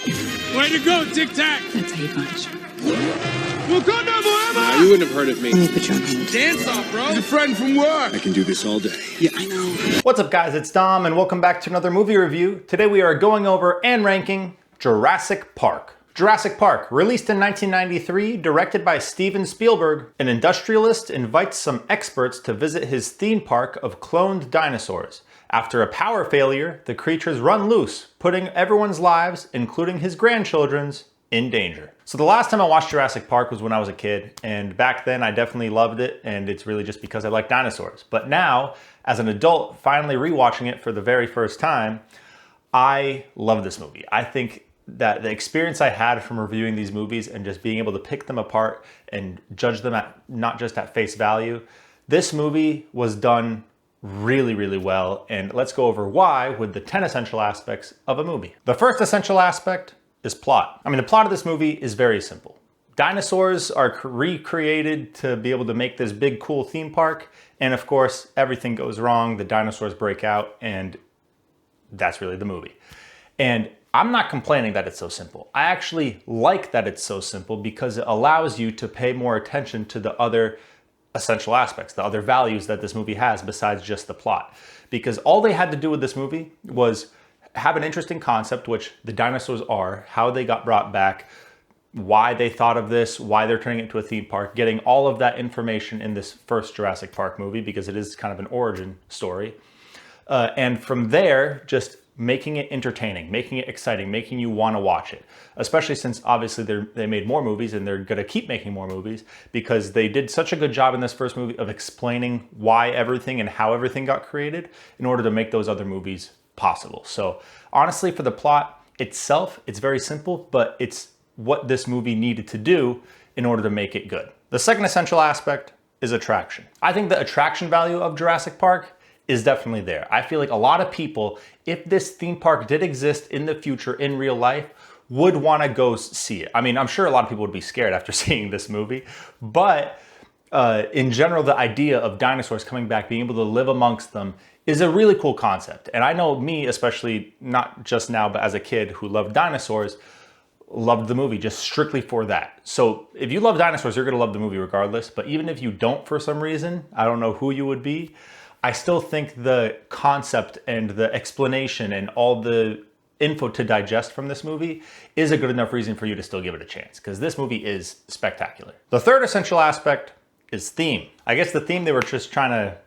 Way to go, Tic Tac! That's how you punch. Wakanda forever! Nah, you wouldn't have heard of me. Let me put you on hold. Dance off, bro! He's a friend from work! I can do this all day. Yeah, I know. What's up, guys? It's Dom, and welcome back to another movie review. Today we are going over and ranking Jurassic Park. Jurassic Park, released in 1993, directed by Steven Spielberg, an industrialist invites some experts to visit his theme park of cloned dinosaurs. After a power failure, the creatures run loose, putting everyone's lives, including his grandchildren's, in danger. So the last time I watched Jurassic Park was when I was a kid, and back then I definitely loved it, and it's really just because I like dinosaurs. But now, as an adult, finally rewatching it for the very first time, I love this movie. I think that the experience I had from reviewing these movies and just being able to pick them apart and judge them at not just at face value, this movie was done really, really well. And let's go over why with the 10 essential aspects of a movie. The first essential aspect is plot. I mean, the plot of this movie is very simple. Dinosaurs are recreated to be able to make this big, cool theme park. And of course, everything goes wrong. The dinosaurs break out, and that's really the movie. And I'm not complaining that it's so simple. I actually like that it's so simple because it allows you to pay more attention to the other essential aspects, the other values that this movie has besides just the plot. Because all they had to do with this movie was have an interesting concept, which the dinosaurs are, how they got brought back, why they thought of this, why they're turning it into a theme park, getting all of that information in this first Jurassic Park movie because it is kind of an origin story. And from there, just making it entertaining, making it exciting, making you want to watch it. Especially since obviously they made more movies and they're going to keep making more movies because they did such a good job in this first movie of explaining why everything and how everything got created in order to make those other movies possible. So honestly, for the plot itself, it's very simple, but it's what this movie needed to do in order to make it good. The second essential aspect is attraction. I think the attraction value of Jurassic Park is definitely there. I feel like a lot of people, if this theme park did exist in the future in real life, would want to go see it. I mean, I'm sure a lot of people would be scared after seeing this movie, but in general, the idea of dinosaurs coming back, being able to live amongst them is a really cool concept. And I know me, especially not just now, but as a kid who loved dinosaurs, loved the movie just strictly for that. So if you love dinosaurs, you're gonna love the movie regardless. But even if you don't for some reason, I don't know who you would be, I still think the concept and the explanation and all the info to digest from this movie is a good enough reason for you to still give it a chance, because this movie is spectacular. The third essential aspect is theme. I guess the theme they were just trying to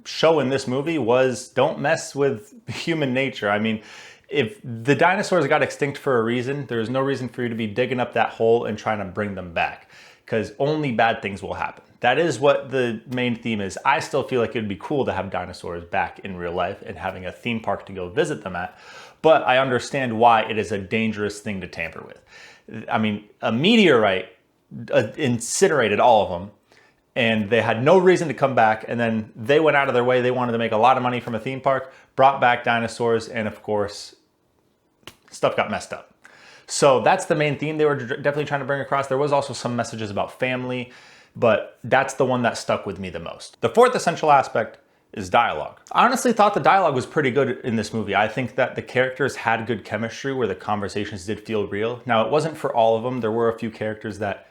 show in this movie was don't mess with human nature. I mean, if the dinosaurs got extinct for a reason, there's no reason for you to be digging up that hole and trying to bring them back, because only bad things will happen. That is what the main theme is. I still feel like it'd be cool to have dinosaurs back in real life and having a theme park to go visit them at, but I understand why it is a dangerous thing to tamper with. I mean, a meteorite incinerated all of them, and they had no reason to come back, and then they went out of their way. They wanted to make a lot of money from a theme park, brought back dinosaurs, and of course, stuff got messed up. So that's the main theme they were definitely trying to bring across. There was also some messages about family, but that's the one that stuck with me the most. The fourth essential aspect is dialogue. I honestly thought the dialogue was pretty good in this movie. I think that the characters had good chemistry where the conversations did feel real. Now, it wasn't for all of them. There were a few characters that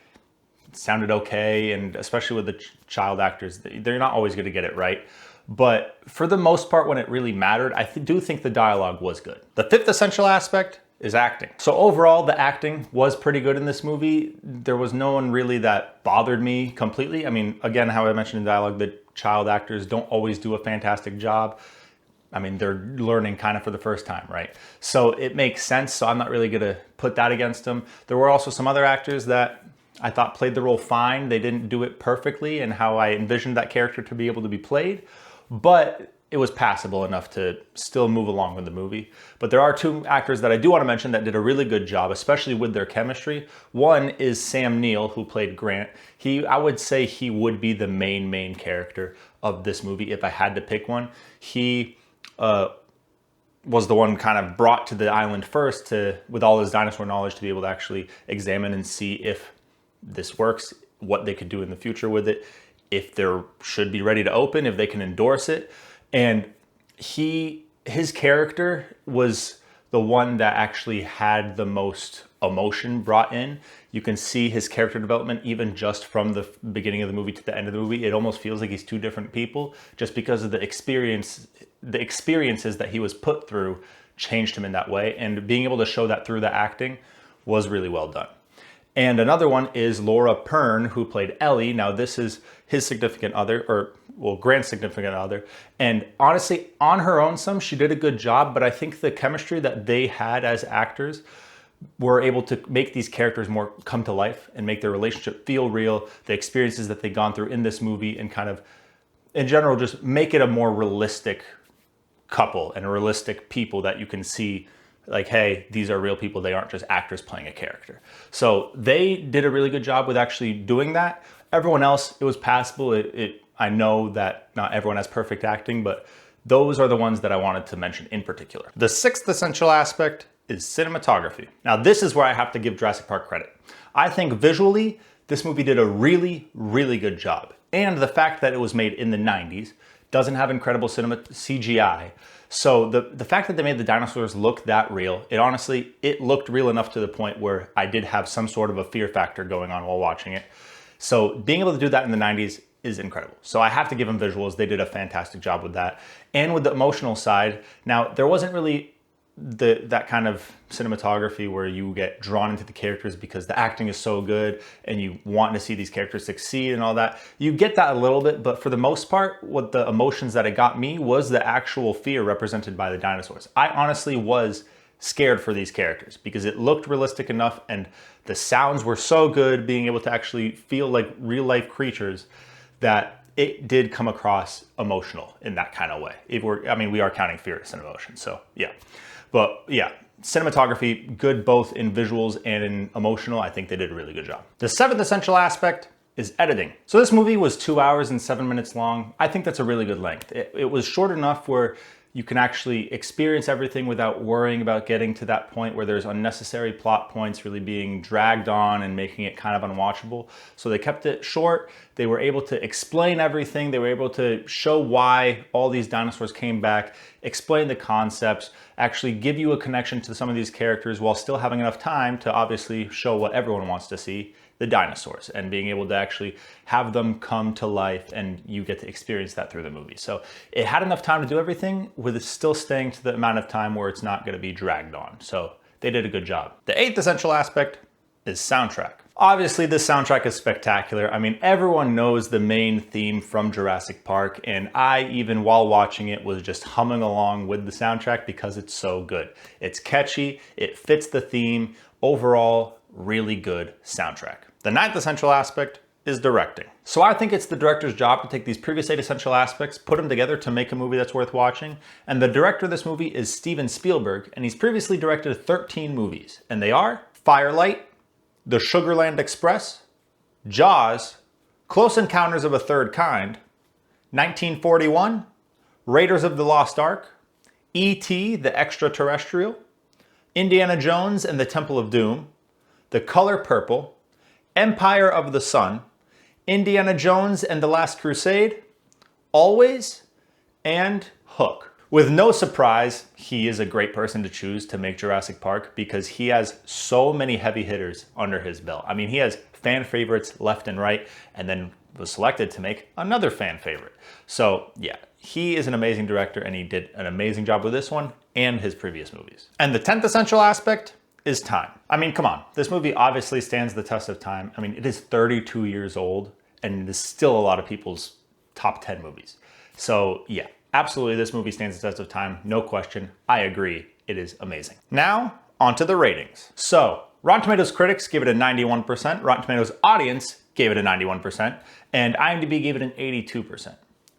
sounded okay, and especially with the child actors, they're not always gonna get it right. But for the most part, when it really mattered, I do think the dialogue was good. The fifth essential aspect is acting. So overall, the acting was pretty good in this movie. There was no one really that bothered me completely. I mean, again, how I mentioned in dialogue, the child actors don't always do a fantastic job. I mean, they're learning kind of for the first time, right? So it makes sense. So I'm not really gonna put that against them. There were also some other actors that I thought played the role fine. They didn't do it perfectly and how I envisioned that character to be able to be played, but it was passable enough to still move along with the movie. But there are two actors that I do want to mention that did a really good job, especially with their chemistry. One is Sam Neill, who played Grant. I would say he would be the main character of this movie if I had to pick one. He was the one kind of brought to the island first with all his dinosaur knowledge to be able to actually examine and see if this works, what they could do in the future with it, if they should be ready to open, if they can endorse it. And his character was the one that actually had the most emotion brought in. You can see his character development even just from the beginning of the movie to the end of the movie. It almost feels like he's two different people just because of the experiences that he was put through changed him in that way. And being able to show that through the acting was really well done. And another one is Laura Pern, who played Ellie. Now this is his significant other, or well, Grant's significant other. And honestly, on her own she did a good job, but I think the chemistry that they had as actors were able to make these characters more come to life and make their relationship feel real, the experiences that they've gone through in this movie, and kind of, in general, just make it a more realistic couple and realistic people that you can see like, hey, these are real people. They aren't just actors playing a character. So they did a really good job with actually doing that. Everyone else, it was passable. I know that not everyone has perfect acting, but those are the ones that I wanted to mention in particular. The sixth essential aspect is cinematography. Now, this is where I have to give Jurassic Park credit. I think visually, this movie did a really, really good job. And the fact that it was made in the 90s doesn't have incredible CGI. So the fact that they made the dinosaurs look that real, it looked real enough to the point where I did have some sort of a fear factor going on while watching it. So being able to do that in the 90s is incredible. So I have to give them visuals. They did a fantastic job with that. And with the emotional side, now there wasn't really that kind of cinematography where you get drawn into the characters because the acting is so good and you want to see these characters succeed and all that. You get that a little bit, but for the most part, what the emotions that it got me was the actual fear represented by the dinosaurs. I honestly was scared for these characters because it looked realistic enough and the sounds were so good, being able to actually feel like real life creatures, that it did come across emotional in that kind of way. We are counting fear as an emotion, so yeah. But yeah, cinematography, good both in visuals and in emotional. I think they did a really good job. The seventh essential aspect is editing. So this movie was 2 hours and 7 minutes long. I think that's a really good length. It was short enough where you can actually experience everything without worrying about getting to that point where there's unnecessary plot points really being dragged on and making it kind of unwatchable. So they kept it short. They were able to explain everything. They were able to show why all these dinosaurs came back, explain the concepts, actually give you a connection to some of these characters while still having enough time to obviously show what everyone wants to see, the dinosaurs, and being able to actually have them come to life, and you get to experience that through the movie. So it had enough time to do everything with it still staying to the amount of time where it's not going to be dragged on. So they did a good job. The eighth essential aspect is soundtrack. Obviously, this soundtrack is spectacular. I mean, everyone knows the main theme from Jurassic Park, and I, even while watching it, was just humming along with the soundtrack because it's so good. It's catchy, it fits the theme. Overall, really good soundtrack. The ninth essential aspect is directing. So I think it's the director's job to take these previous 8 essential aspects, put them together to make a movie that's worth watching. And the director of this movie is Steven Spielberg, and he's previously directed 13 movies. And they are Firelight, The Sugarland Express, Jaws, Close Encounters of a Third Kind, 1941, Raiders of the Lost Ark, E.T. the Extraterrestrial, Indiana Jones and the Temple of Doom, The Color Purple, Empire of the Sun, Indiana Jones and the Last Crusade, Always, and Hook. With no surprise, he is a great person to choose to make Jurassic Park because he has so many heavy hitters under his belt. I mean, he has fan favorites left and right, and then was selected to make another fan favorite. So yeah, he is an amazing director, and he did an amazing job with this one and his previous movies. And the 10th essential aspect is time. I mean, come on. This movie obviously stands the test of time. I mean, it is 32 years old, and it is still a lot of people's top 10 movies. So yeah, absolutely, this movie stands the test of time. No question. I agree. It is amazing. Now, onto the ratings. So, Rotten Tomatoes critics give it a 91%, Rotten Tomatoes audience gave it a 91%, and IMDb gave it an 82%.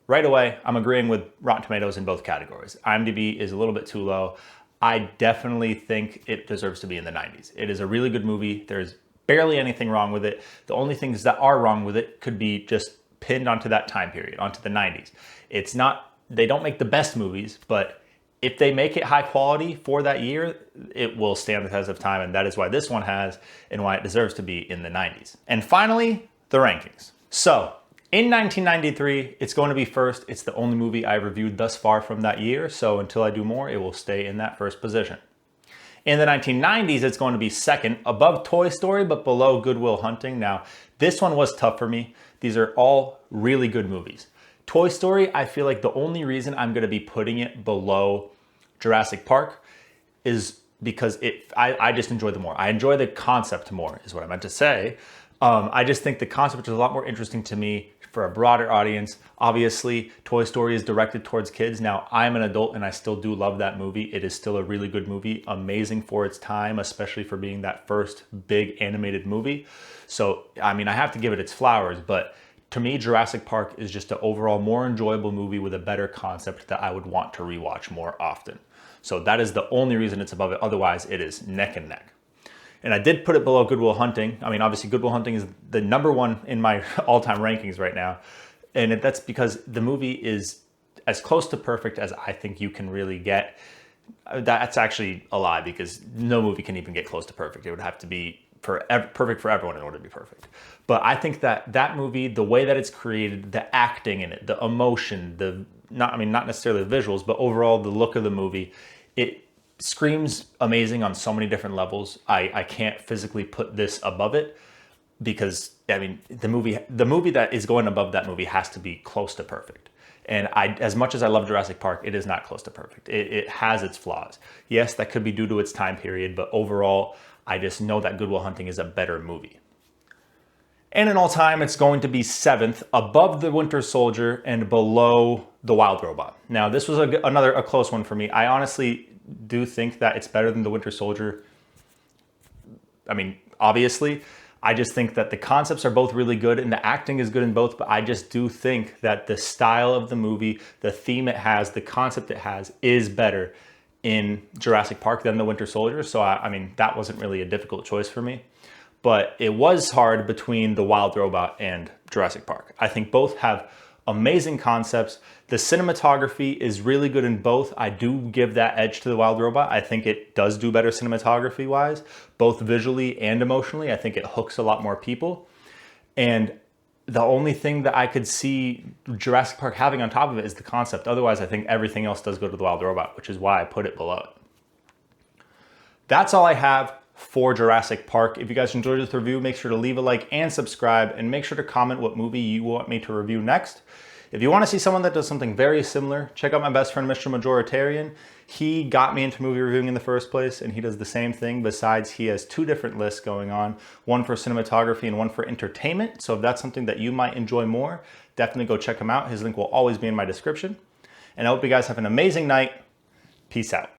Right away, I'm agreeing with Rotten Tomatoes in both categories. IMDb is a little bit too low. I definitely think it deserves to be in the 90s. It is a really good movie. There's barely anything wrong with it. The only things that are wrong with it could be just pinned onto that time period, onto the 90s. It's not, they don't make the best movies, but if they make it high quality for that year, it will stand the test of time, and that is why this one has, and why it deserves to be in the 90s. And finally, the rankings. So, in 1993, it's going to be first. It's the only movie I've reviewed thus far from that year, so until I do more, it will stay in that first position. In the 1990s, it's going to be second, above Toy Story, but below Good Will Hunting. Now, this one was tough for me. These are all really good movies. Toy Story, I feel like the only reason I'm going to be putting it below Jurassic Park is because I just enjoy the more. I enjoy the concept more, is what I meant to say. I just think the concept is a lot more interesting to me for a broader audience. Obviously, Toy Story is directed towards kids. Now, I'm an adult and I still do love that movie. It is still a really good movie, amazing for its time, especially for being that first big animated movie. So, I mean, I have to give it its flowers, but to me, Jurassic Park is just an overall more enjoyable movie with a better concept that I would want to rewatch more often. So that is the only reason it's above it. Otherwise, it is neck and neck. And I did put it below Good Will Hunting. I mean, obviously Good Will Hunting is the #1 in my all-time rankings right now. And that's because the movie is as close to perfect as I think you can really get. That's actually a lie, because no movie can even get close to perfect. It would have to be perfect for everyone in order to be perfect. But I think that that movie, the way that it's created, the acting in it, the emotion, not necessarily the visuals, but overall the look of the movie, it screams amazing on so many different levels. I can't physically put this above it, because I mean the movie that is going above that movie has to be close to perfect. And as much as I love Jurassic Park, it is not close to perfect. It has its flaws. Yes, that could be due to its time period, but overall, I just know that Good Will Hunting is a better movie. And in all time, it's going to be 7th, above The Winter Soldier and below The Wild Robot. Now, this was a close one for me. I honestly do think that it's better than The Winter Soldier. I mean, obviously, I just think that the concepts are both really good and the acting is good in both, but I just do think that the style of the movie, the theme it has, the concept it has is better in Jurassic Park than The Winter Soldier. So, I mean, that wasn't really a difficult choice for me. But it was hard between The Wild Robot and Jurassic Park. I think both have amazing concepts. The cinematography is really good in both. I do give that edge to The Wild Robot. I think it does do better cinematography-wise, both visually and emotionally. I think it hooks a lot more people. And the only thing that I could see Jurassic Park having on top of it is the concept. Otherwise, I think everything else does go to The Wild Robot, which is why I put it below it. That's all I have for Jurassic Park. If you guys enjoyed this review, make sure to leave a like and subscribe, and make sure to comment what movie you want me to review next. If you want to see someone that does something very similar, check out my best friend, Mr. Majoritarian. He got me into movie reviewing in the first place, and he does the same thing. Besides, he has 2 different lists going on, one for cinematography and one for entertainment. So if that's something that you might enjoy more, definitely go check him out. His link will always be in my description. And I hope you guys have an amazing night. Peace out.